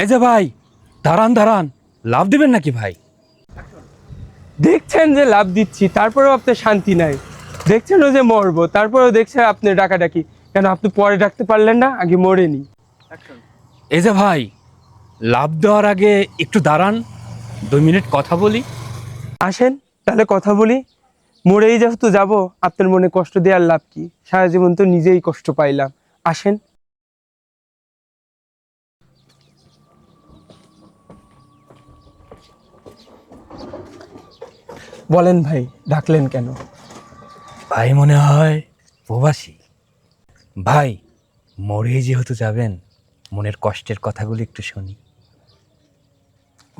এই যে ভাই, দাঁড়ান দাঁড়ান, লাভ দিবেন নাকি ভাই? দেখছেন যে লাভ দিচ্ছি, তারপরেও আপনার শান্তি নাই। দেখছেন ও যে মরবো, তারপরেও দেখছেন আপনি ডাকাডাকি। কেন আপনি পরে ডাকতে পারলেন না, আগে মরেনি? এই যে ভাই, লাভ দেওয়ার আগে একটু দাঁড়ান, 2 মিনিট কথা বলি। আসেন তাহলে কথা বলি। মরেই যেহেতু যাব, আপনার মনে কষ্ট দেওয়ার লাভ কি? সারা জীবন তো নিজেই কষ্ট পাইলাম। আসেন। বলেন ভাই, ডাকলেন কেন? ভাই মনে হয় প্রবাসী। ভাই, মরেই যেহেতু যাবেন, মনের কষ্টের কথাগুলি একটু শুনি।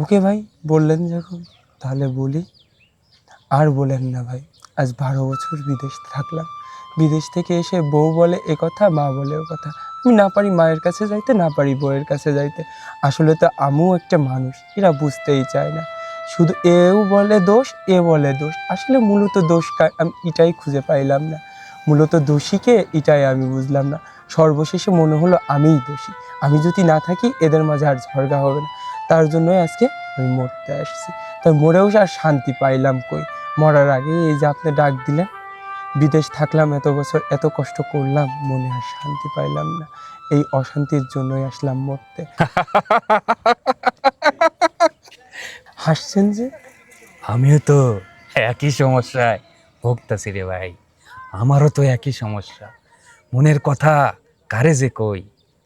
ওকে ভাই, বললেন যখন তাহলে বলি। আর বলেন না ভাই, আজ 12 বছর বিদেশ থাকলাম। বিদেশ থেকে এসে বউ বলে এ কথা, মা বলে ও কথা। আমি না পারি মায়ের কাছে যাইতে, না পারি বউয়ের কাছে যাইতে। আসলে তো আমিও একটা মানুষ, এরা বুঝতেই চায় না। শুধু এও বলে দোষ, এ বলে দোষ। আসলে মূলত দোষ আমি এটাই খুঁজে পাইলাম না। মূলত দোষীকে এটাই আমি বুঝলাম না। সর্বশেষে মনে হলো আমিই দোষী। আমি যদি না থাকি এদের মাঝে আর ঝগড়া হবে না। তার জন্যই আজকে আমি মরতে আসছি। তাই মরেও আর শান্তি পাইলাম কই? মরার আগে এই যে আপনি ডাক দিলেন, বিদেশ থাকলাম এত বছর, এত কষ্ট করলাম, মনে আর শান্তি পাইলাম না। এই অশান্তির জন্যই আসলাম মরতে। হাসছেন যে? আমিও তো একই সমস্যায় ভুগতাছি রে ভাই। আমারও তো একই সমস্যা, মনের কথা কারে যে কই।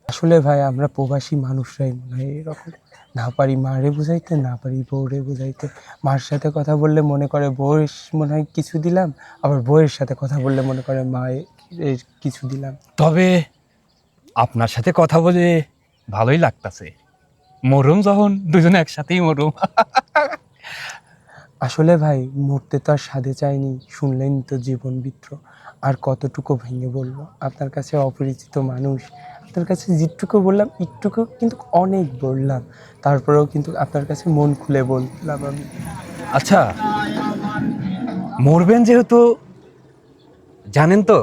আসলে ভাই আমরা প্রবাসী মানুষরাই মনে হয় এরকম। না পারি মারে বুঝাইতে, না পারি বউরে বুঝাইতে। মার সাথে কথা বললে মনে করে বউয়ের মনে হয় কিছু দিলাম, আবার বউয়ের সাথে কথা বললে মনে করে মায়ের কিছু দিলাম। তবে আপনার সাথে কথা বলে ভালোই লাগতাছে। মরুম যখন দুজনে একসাথেই মরুম। আসলে ভাই, মরতে তো আর সাধে চাইনি, শুনলেন তো জীবন বৃত্ত। আর কতটুকু ভেঙে বলবো আপনার কাছে, অপরিচিত মানুষ। আপনার কাছে যেটুকু বললাম একটুকু কিন্তু অনেক বললাম। তারপরেও কিন্তু আপনার কাছে মন খুলে বললাম আমি। আচ্ছা, মরবেন যেহেতু, জানেন তো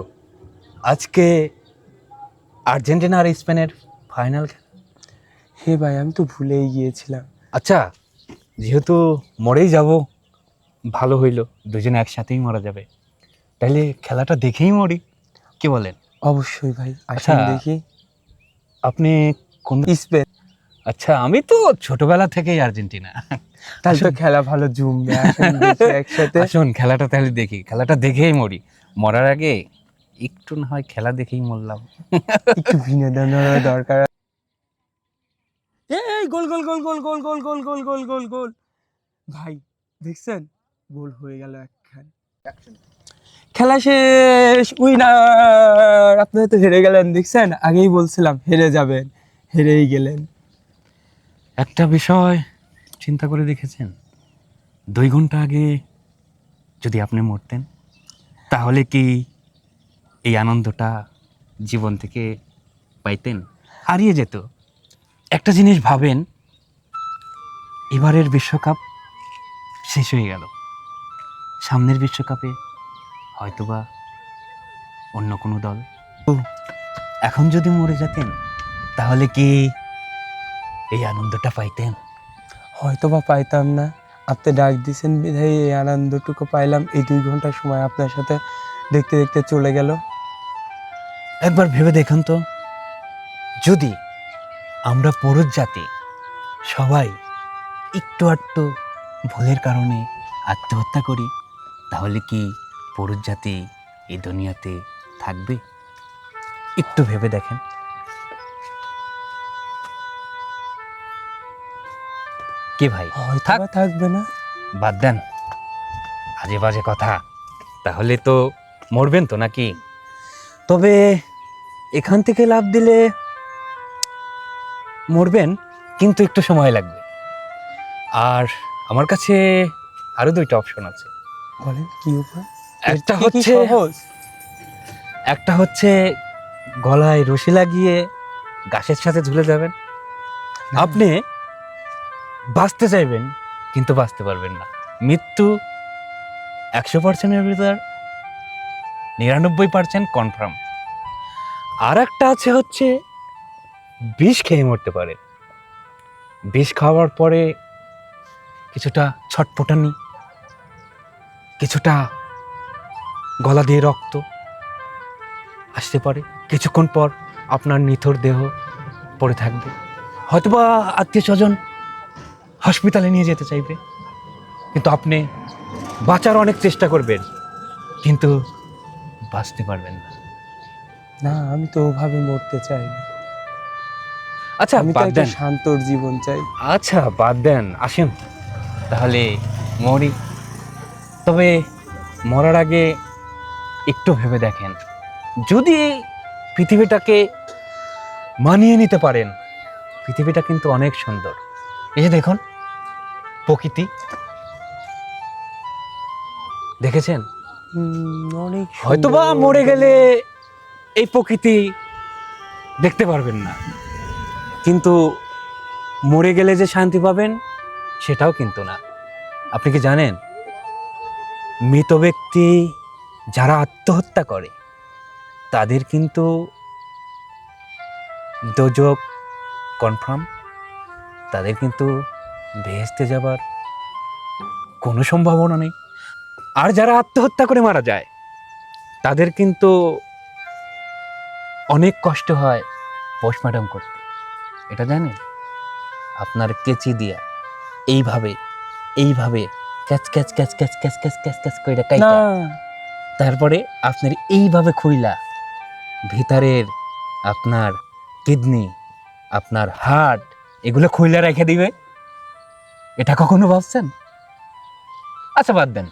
আজকে আর্জেন্টিনা আর স্পেনের ফাইনাল খেলা। হে ভাই, আমি তো ভুলেই গিয়েছিলাম। আচ্ছা, যেহেতু মরেই যাব, ভালো হইল, দুজনে একসাথেই মারা যাবে, তাহলে খেলাটা দেখেই মরি, কি বলেন? অবশ্যই ভাই, আচ্ছা, আসেন দেখি। আপনি কোন? স্পেন। আচ্ছা, আমি তো ছোটবেলা থেকেই আর্জেন্টিনা। তাহলে তো আসুন খেলা ভালো জমবে, আসেন দেখি একসাথে। আসুন খেলাটা তাহলে দেখি, খেলাটা দেখেই মরি। মরার আগে একটু না হয় খেলা দেখেই মরলাম। একটু বিনোদনেরও দরকার। এই গোল গোল গোল গোল গোল গোল গোল গোল গোল গোল গোল। ভাই দেখছেন, গোল হয়ে গেল একখান। খেলা শেষ, উইনার। আপনারা তো হেরে গেলেন, দেখছেন? আগেই বলছিলাম হেরে যাবেন, হেরেই গেলেন। একটা বিষয় চিন্তা করে দেখেছেন, 2 ঘন্টা আগে যদি আপনি মরতেন, তাহলে কি এই আনন্দটা জীবন থেকে পাইতেন? হারিয়ে যেত। একটা জিনিস ভাবেন, এবারের বিশ্বকাপ শেষ হয়ে গেল, সামনের বিশ্বকাপে হয়তোবা অন্য কোনো দল। তো এখন যদি মরে যেতেন, তাহলে কি এই আনন্দটা পাইতেন? হয়তো বা পাইতাম না। আপনি ডাক দিয়েছেন বিধায় এই আনন্দটুকু পাইলাম। এই 2 ঘন্টার সময় আপনার সাথে দেখতে দেখতে চলে গেল। একবার ভেবে দেখুন তো, যদি আমরা পুরুষ জাতি সবাই একটু আধটু ভুলের কারণে আত্মহত্যা করি, তাহলে কি পুরুষ জাতি এই দুনিয়াতে থাকবে? একটু ভেবে দেখেন। কি ভাই, হয়তো থাক, বা থাকবে না। বাদ দেন আজে বাজে কথা। তাহলে তো মরবেন তো নাকি? তবে এখান থেকে লাভ দিলে মরবেন, কিন্তু একটু সময় লাগবে। আর আমার কাছে আরো 2টা অপশন আছে। বলেন কি উপায়? একটা এর থেকে কি হচ্ছে সহজ? একটা হচ্ছে গলায় রশি লাগিয়ে গাছের সাথে ঝুলে যাবেন। না। আপনি বাঁচতে চাইবেন, কিন্তু বাঁচতে পারবেন না। মৃত্যু 100%-এর ভিতর 99% কনফার্ম। আর একটা আছে হচ্ছে বিষ খেয়ে মরতে পারে। বিষ খাওয়ার পরে কিছুটা ছটফটানি, কিছুটা গলা দিয়ে রক্ত আসতে পারে, কিছুক্ষণ পর আপনার নিথর দেহ পড়ে থাকবে, হয়তোবা আত্মীয় স্বজন হসপিটালে নিয়ে যেতে চাইবে, কিন্তু আপনি বাঁচার অনেক চেষ্টা করবেন, কিন্তু বাঁচতে পারবেন না। না, আমি তো ওভাবে মরতে চাই না। আচ্ছা আমি তো বাদ একটা দেন, শান্তর জীবন চাই। আচ্ছা বাদ দেন, আসেন তাহলে মরি। তবে মরার আগে একটু ভেবে দেখেন, যদি পৃথিবীটাকে মানিয়ে নিতে পারেন, পৃথিবীটা কিন্তু অনেক সুন্দর। এই যে দেখুন প্রকৃতি, দেখেছেন? অনেক হয়তোবা সুন্দর। মরে গেলে এই প্রকৃতি দেখতে পারবেন না, কিন্তু মরে গেলে যে শান্তি পাবেন সেটাও কিন্তু না। আপনি কি জানেন, মৃত ব্যক্তি যারা আত্মহত্যা করে তাদের কিন্তু দোজক কনফার্ম, তাদের কিন্তু ভেস্তে যাবার কোনো সম্ভাবনা নেই। আর যারা আত্মহত্যা করে মারা যায় তাদের কিন্তু অনেক কষ্ট হয় পোস্টমর্টম করতে। এটা জানেন? আপনার কেচি দিয়া এইভাবে এইভাবে catch catch catch catch catch catch catch catch করে না, কাইটা, তারপরে আপনার এইভাবে খুইলা ভিতরের আপনার কিডনি, আপনার হার্ট, এগুলো খুইলা রেখে দিবে। এটা কখনো ভাবছেন? আচ্ছা বাদ দেন,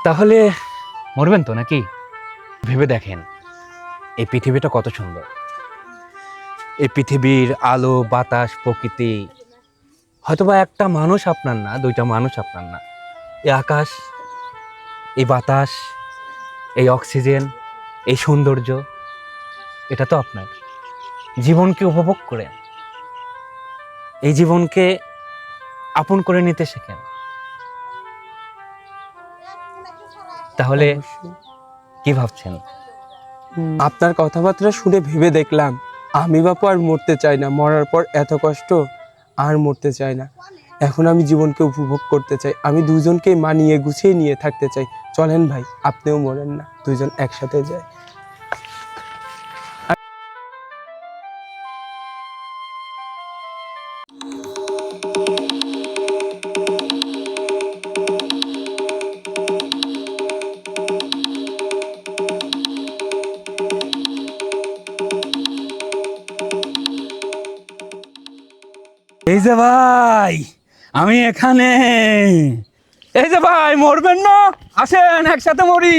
তাহলে মরবেন তো নাকি? ভেবে দেখেন এই পৃথিবীটা কত সুন্দর। এই পৃথিবীর আলো বাতাস প্রকৃতি, হয়তোবা একটা মানুষ আপনার না, দুইটা মানুষ আপনার না, এই আকাশ, এই বাতাস, এই অক্সিজেন, এই সৌন্দর্য, এটা তো আপনার। জীবনকে উপভোগ করেন, এই জীবনকে আপন করে নিতে শেখেন। তাহলে অবশ্যই। কি ভাবছেন? আপনার কথাবার্তা শুনে ভেবে দেখলাম, আমি বাপু আর মরতে চাই না। মরার পর এত কষ্ট, আর মরতে চাই না। এখন আমি জীবনকে উপভোগ করতে চাই। আমি দুজনকে মানিয়ে গুছিয়ে নিয়ে থাকতে চাই। চলেন ভাই, আপনিও মরেন না, দুজন একসাথে যাই। এই যে ভাই, আমি এখানে। এই যে ভাই, মরবেন না? আসেন একসাথে মরি।